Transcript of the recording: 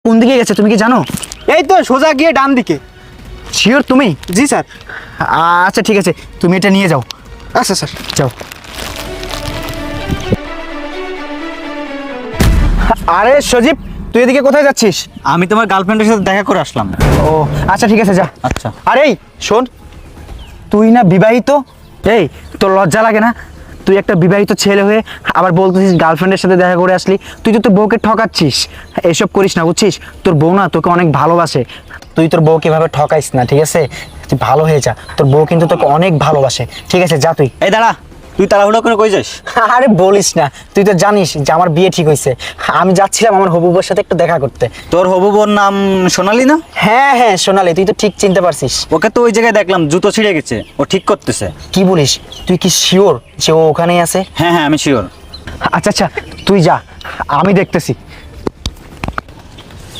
কোন দিকে গেছে তুমি কি জানো? এই তো সোজা গিয়ে ডান দিকে। শিওর তুমি? জি স্যার। আচ্ছা ঠিক আছে, তুমি এটা নিয়ে যাও। আচ্ছা স্যার। যাও। আরে সজীব, তুই এদিকে কোথায় যাচ্ছিস? আমি তোমার গার্লফ্রেন্ডের সাথে দেখা করে আসলাম। ও আচ্ছা ঠিক আছে, যা। আচ্ছা। আরে এই শোন, তুই না বিবাহিত? এই তোর লজ্জা লাগে না? তুই একটা বিবাহিত ছেলে হয়ে আবার বলতেছিস গার্লফ্রেন্ডের সাথে দেখা করে আসলি। তুই তো তোর বউকে ঠকাচ্ছিস। এসব করিস না, বুঝছিস? তোর বউ না তোকে অনেক ভালোবাসে। তুই তোর বউকে এভাবে ঠকাইস না, ঠিক আছে? তুই ভালো হয়ে যা, তোর বউ কিন্তু তোকে অনেক ভালোবাসে। ঠিক আছে, যা তুই। এই দাঁড়া, তুই তাড়াহুড়ো করে কই যাস? আরে বলিস না, তুই তো জানিস যে আমার বিয়ে ঠিক হয়েছে। আমি যাচ্ছিলাম আমার হবু বউর সাথে একটু দেখা করতে। তোর হবু বোন নাম সোনালি না? হ্যাঁ হ্যাঁ সোনালি, তুই তো ঠিক চিনতে পারছিস। ওকে তো ওই জায়গায় দেখলাম, জুতো ছিঁড়ে গেছে, ও ঠিক করতেছে। কি বলিস? তুই কি শিওর যে ও ওখানেই আছে? হ্যাঁ হ্যাঁ, আমি শিওর। আচ্ছা আচ্ছা, তুই যা, আমি দেখতেছি।